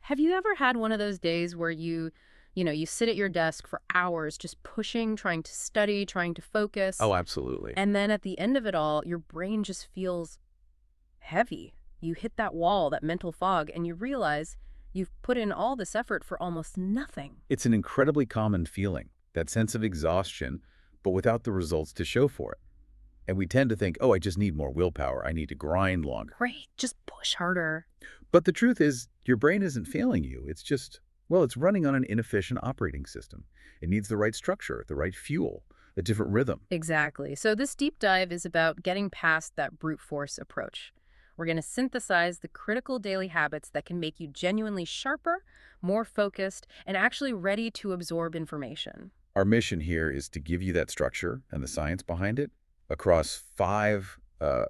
Have you ever had one of those days where you sit at your desk for hours just pushing, trying to study, trying to focus, Oh, absolutely. and then at the end of it all, your brain just feels heavy? You hit that wall, that mental fog, and you realize you've put in all this effort for almost nothing. It's an incredibly common feeling, that sense of exhaustion, but without the results to show for it. And we tend to think, oh, I just need more willpower. I need to grind longer. Right, just push harder. But the truth is, your brain isn't failing you. It's just, well, it's running on an inefficient operating system. It needs the right structure, the right fuel, a different rhythm. Exactly. So this deep dive is about getting past that brute force approach. We're going to synthesize the critical daily habits that can make you genuinely sharper, more focused, and actually ready to absorb information. Our mission here is to give you that structure and the science behind it across five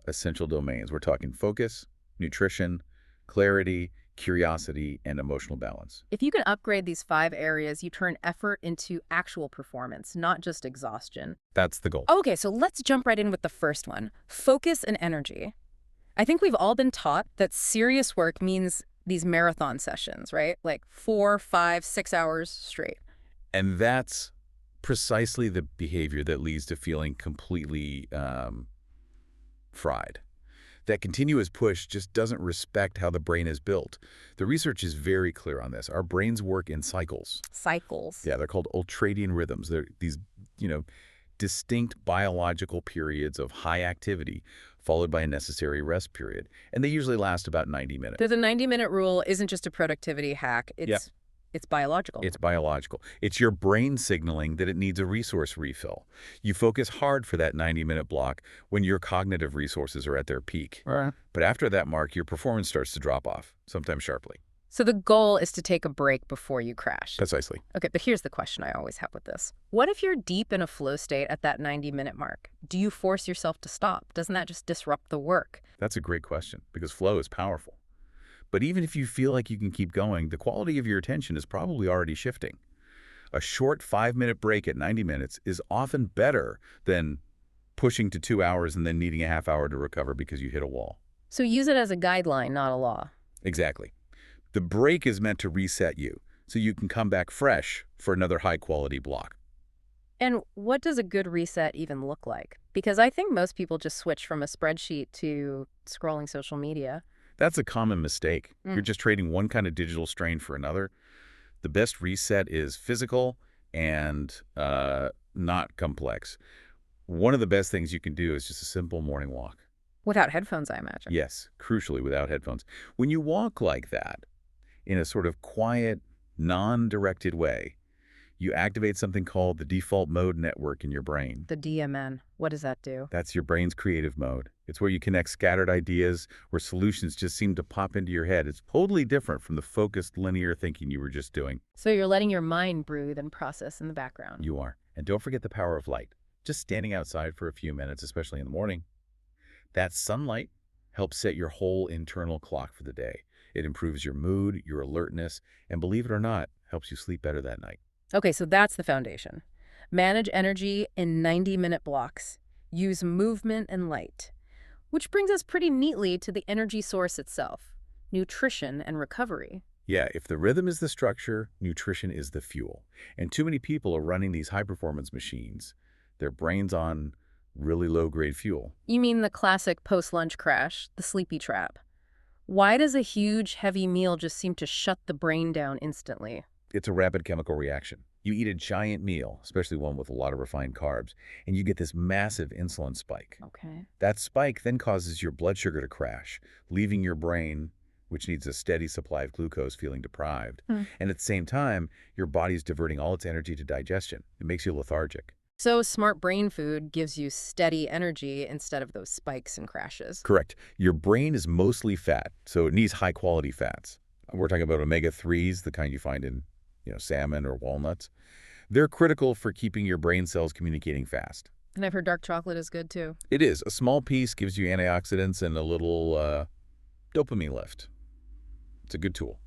essential domains. We're talking focus, nutrition, clarity, curiosity, and emotional balance. If you can upgrade these 5 areas, you turn effort into actual performance, not just exhaustion. That's the goal. Okay, so let's jump right in with the first one, focus and energy. I think we've all been taught that serious work means these marathon sessions, right? Like 4, 5, 6 hours straight. And that's precisely the behavior that leads to feeling completely fried. That continuous push just doesn't respect how the brain is built. The research is very clear on this. Our brains work in cycles. Cycles. Yeah, they're called ultradian rhythms. They're these, you know, distinct biological periods of high activity followed by a necessary rest period. And they usually last about 90 minutes. So the 90-minute rule isn't just a productivity hack. Yeah. It's biological. It's biological. It's your brain signaling that it needs a resource refill. You focus hard for that 90-minute block when your cognitive resources are at their peak. Right. But after that mark, your performance starts to drop off, sometimes sharply. So the goal is to take a break before you crash. Precisely. Okay, but here's the question I always have with this. What if you're deep in a flow state at that 90-minute mark? Do you force yourself to stop? Doesn't that just disrupt the work? That's a great question because flow is powerful. But even if you feel like you can keep going, the quality of your attention is probably already shifting. A short 5-minute break at 90 minutes is often better than pushing to 2 hours and then needing a half hour to recover because you hit a wall. So use it as a guideline, not a law. Exactly. The break is meant to reset you so you can come back fresh for another high-quality block. And what does a good reset even look like? Because I think most people just switch from a spreadsheet to scrolling social media. That's a common mistake. You're just trading one kind of digital strain for another. The best reset is physical and not complex. One of the best things you can do is just a simple morning walk. Without headphones, I imagine. Yes, crucially without headphones. When you walk like that, in a sort of quiet, non-directed way, you activate something called the default mode network in your brain. The DMN. What does that do? That's your brain's creative mode. It's where you connect scattered ideas, where solutions just seem to pop into your head. It's totally different from the focused, linear thinking you were just doing. So you're letting your mind breathe and process in the background. You are. And don't forget the power of light. Just standing outside for a few minutes, especially in the morning. That sunlight helps set your whole internal clock for the day. It improves your mood, your alertness, and believe it or not, helps you sleep better that night. Okay, so that's the foundation. Manage energy in 90-minute blocks. Use movement and light. Which brings us pretty neatly to the energy source itself, nutrition and recovery. Yeah, if the rhythm is the structure, nutrition is the fuel. And too many people are running these high-performance machines. Their brain's on really low-grade fuel. You mean the classic post-lunch crash, the sleepy trap. Why does a huge, heavy meal just seem to shut the brain down instantly? It's a rapid chemical reaction. You eat a giant meal, especially one with a lot of refined carbs, and you get this massive insulin spike. Okay. That spike then causes your blood sugar to crash, leaving your brain, which needs a steady supply of glucose, feeling deprived. And at the same time, your body's diverting all its energy to digestion. It makes you lethargic. So smart brain food gives you steady energy instead of those spikes and crashes. Correct. Your brain is mostly fat, so it needs high-quality fats. We're talking about omega-3s, the kind you find in salmon or walnuts. They're critical for keeping your brain cells communicating fast. And I've heard dark chocolate is good too. It is. A small piece gives you antioxidants and a little dopamine lift. It's a good tool.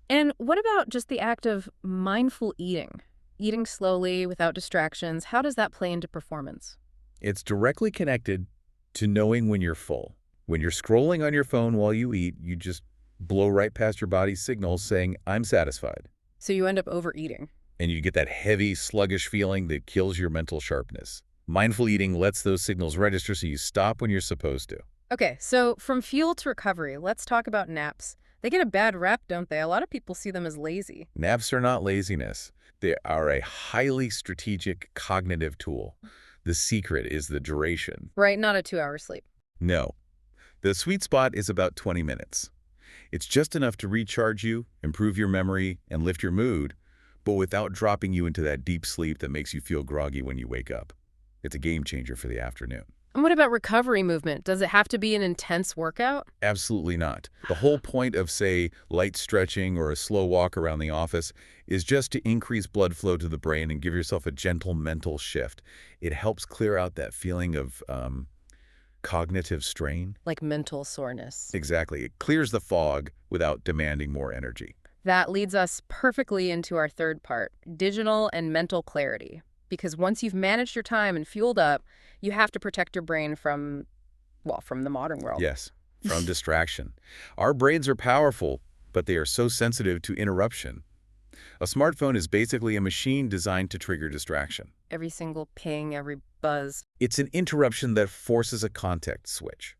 And what about just the act of mindful eating? Eating slowly, without distractions, how does that play into performance? It's directly connected to knowing when you're full. When you're scrolling on your phone while you eat, you just blow right past your body's signals saying, I'm satisfied. So you end up overeating. And you get that heavy, sluggish feeling that kills your mental sharpness. Mindful eating lets those signals register so you stop when you're supposed to. Okay, so from fuel to recovery, let's talk about naps. They get a bad rap, don't they? A lot of people see them as lazy. Naps are not laziness. They are a highly strategic cognitive tool. The secret is the duration. Right, not a 2-hour sleep. No. The sweet spot is about 20 minutes. It's just enough to recharge you, improve your memory, and lift your mood, but without dropping you into that deep sleep that makes you feel groggy when you wake up. It's a game changer for the afternoon. And what about recovery movement? Does it have to be an intense workout? Absolutely not. The whole point of, say, light stretching or a slow walk around the office is just to increase blood flow to the brain and give yourself a gentle mental shift. It helps clear out that feeling of cognitive strain. Like mental soreness. Exactly. It clears the fog without demanding more energy. That leads us perfectly into our third part, digital and mental clarity. Because once you've managed your time and fueled up, you have to protect your brain from, well, from the modern world. Yes, from distraction. Our brains are powerful, but they are so sensitive to interruption. A smartphone is basically a machine designed to trigger distraction. Every single ping, every buzz. It's an interruption that forces a context switch.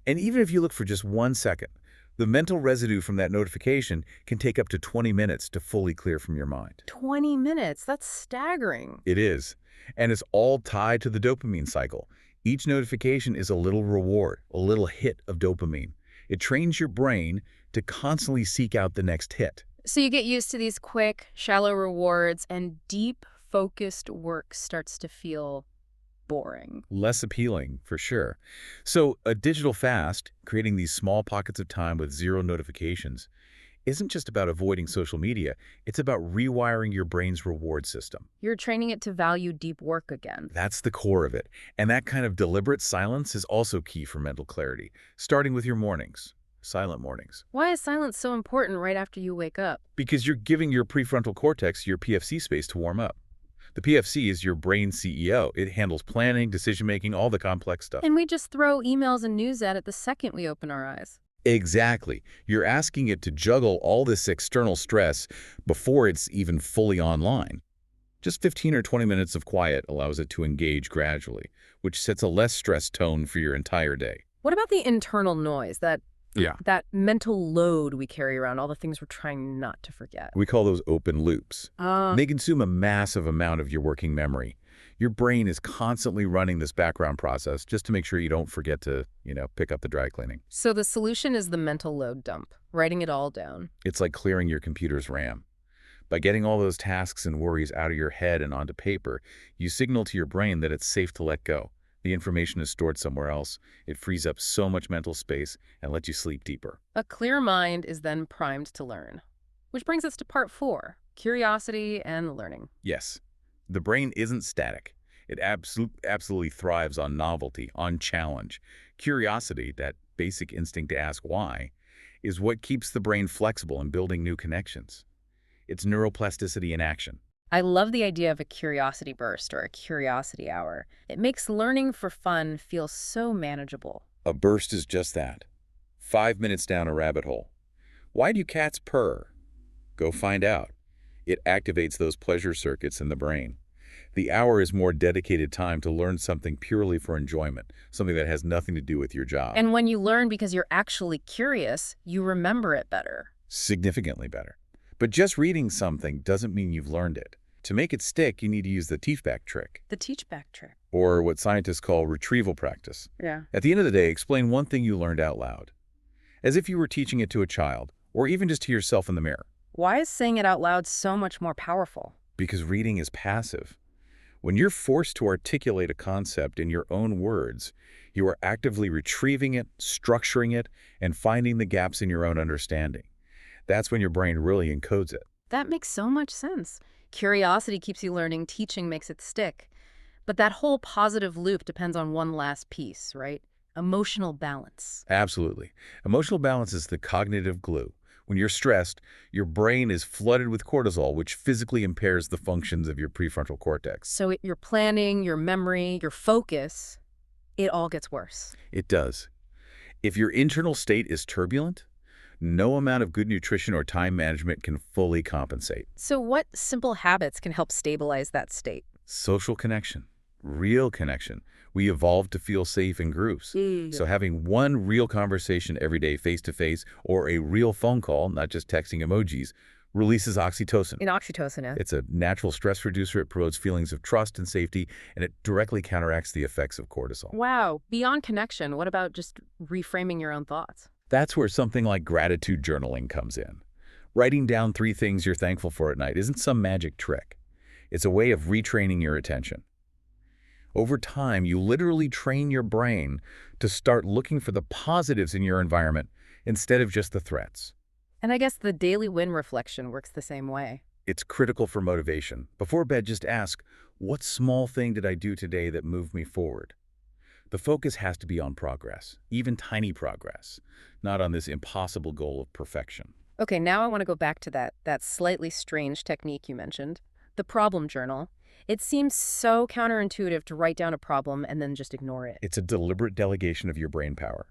And even if you look for just 1 second, the mental residue from that notification can take up to 20 minutes to fully clear from your mind. 20 minutes, that's staggering. It is. And it's all tied to the dopamine cycle. Each notification is a little reward, a little hit of dopamine. It trains your brain to constantly seek out the next hit. So you get used to these quick, shallow rewards, and deep, focused work starts to feel boring. Less appealing, for sure. So a digital fast, creating these small pockets of time with zero notifications, isn't just about avoiding social media. It's about rewiring your brain's reward system. You're training it to value deep work again. That's the core of it. And that kind of deliberate silence is also key for mental clarity, starting with your mornings. Silent mornings. Why is silence so important right after you wake up? Because you're giving your prefrontal cortex your PFC space to warm up. The PFC is your brain CEO. It handles planning, decision-making, all the complex stuff. And we just throw emails and news at it the second we open our eyes. Exactly. You're asking it to juggle all this external stress before it's even fully online. Just 15 or 20 minutes of quiet allows it to engage gradually, which sets a less stressed tone for your entire day. What about the internal noise, that Yeah. mental load we carry around, all the things we're trying not to forget? We call those open loops. They consume a massive amount of your working memory. Your brain is constantly running this background process just to make sure you don't forget to, pick up the dry cleaning. So the solution is the mental load dump, writing it all down. It's like clearing your computer's RAM. By getting all those tasks and worries out of your head and onto paper, you signal to your brain that it's safe to let go. The information is stored somewhere else. It frees up so much mental space and lets you sleep deeper. A clear mind is then primed to learn. Which brings us to part 4, curiosity and learning. Yes, the brain isn't static. It absolutely thrives on novelty, on challenge. Curiosity, that basic instinct to ask why, is what keeps the brain flexible and building new connections. It's neuroplasticity in action. I love the idea of a curiosity burst or a curiosity hour. It makes learning for fun feel so manageable. A burst is just that. 5 minutes down a rabbit hole. Why do cats purr? Go find out. It activates those pleasure circuits in the brain. The hour is more dedicated time to learn something purely for enjoyment, something that has nothing to do with your job. And when you learn because you're actually curious, you remember it better. Significantly better. But just reading something doesn't mean you've learned it. To make it stick, you need to use the teach-back trick, The teach-back trick. or what scientists call retrieval practice. Yeah. At the end of the day, explain one thing you learned out loud, as if you were teaching it to a child, or even just to yourself in the mirror. Why is saying it out loud so much more powerful? Because reading is passive. When you're forced to articulate a concept in your own words, you are actively retrieving it, structuring it, and finding the gaps in your own understanding. That's when your brain really encodes it. That makes so much sense. Curiosity keeps you learning, teaching makes it stick. But that whole positive loop depends on one last piece, right? Emotional balance. Absolutely. Emotional balance is the cognitive glue. When you're stressed, your brain is flooded with cortisol, which physically impairs the functions of your prefrontal cortex. So your planning, your memory, your focus, it all gets worse. It does. If your internal state is turbulent, No amount of good nutrition or time management can fully compensate. So what simple habits can help stabilize that state? Social connection, real connection. We evolved to feel safe in groups. Yeah. So having one real conversation every day face-to-face or a real phone call, not just texting emojis, releases oxytocin. In oxytocin, yeah. It's a natural stress reducer. It promotes feelings of trust and safety, and it directly counteracts the effects of cortisol. Wow. Beyond connection, what about just reframing your own thoughts? That's where something like gratitude journaling comes in. Writing down 3 things you're thankful for at night isn't some magic trick. It's a way of retraining your attention. Over time, you literally train your brain to start looking for the positives in your environment instead of just the threats. And I guess the daily win reflection works the same way. It's critical for motivation. Before bed, just ask, what small thing did I do today that moved me forward? The focus has to be on progress, even tiny progress, not on this impossible goal of perfection. Okay, now I want to go back to that slightly strange technique you mentioned, the problem journal. It seems so counterintuitive to write down a problem and then just ignore it. It's a deliberate delegation of your brain power.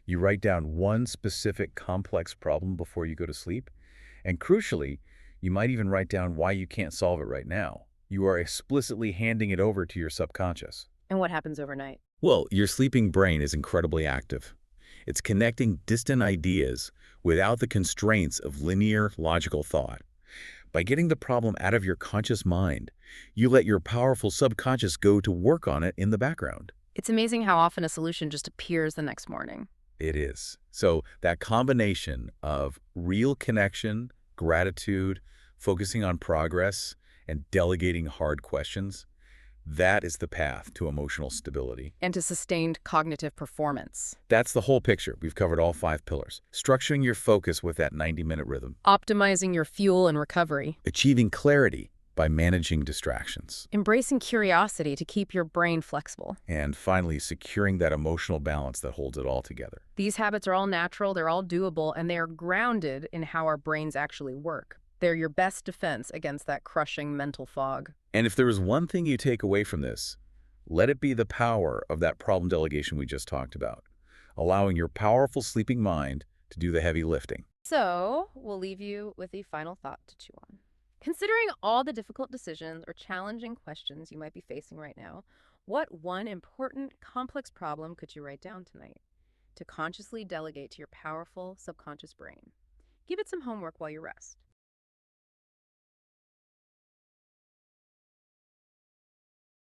You write down one specific complex problem before you go to sleep, and crucially, you might even write down why you can't solve it right now. You are explicitly handing it over to your subconscious. And what happens overnight? Well, your sleeping brain is incredibly active. It's connecting distant ideas without the constraints of linear, logical thought. By getting the problem out of your conscious mind, you let your powerful subconscious go to work on it in the background. It's amazing how often a solution just appears the next morning. It is. So that combination of real connection, gratitude, focusing on progress, and delegating hard questions, that is the path to emotional stability. And to sustained cognitive performance. That's the whole picture. We've covered all 5 pillars. Structuring your focus with that 90-minute rhythm. Optimizing your fuel and recovery. Achieving clarity by managing distractions. Embracing curiosity to keep your brain flexible. And finally, securing that emotional balance that holds it all together. These habits are all natural, they're all doable, and they are grounded in how our brains actually work. They're your best defense against that crushing mental fog. And if there is one thing you take away from this, let it be the power of that problem delegation we just talked about, allowing your powerful sleeping mind to do the heavy lifting. So, we'll leave you with a final thought to chew on. Considering all the difficult decisions or challenging questions you might be facing right now, what one important, complex problem could you write down tonight to consciously delegate to your powerful subconscious brain? Give it some homework while you rest.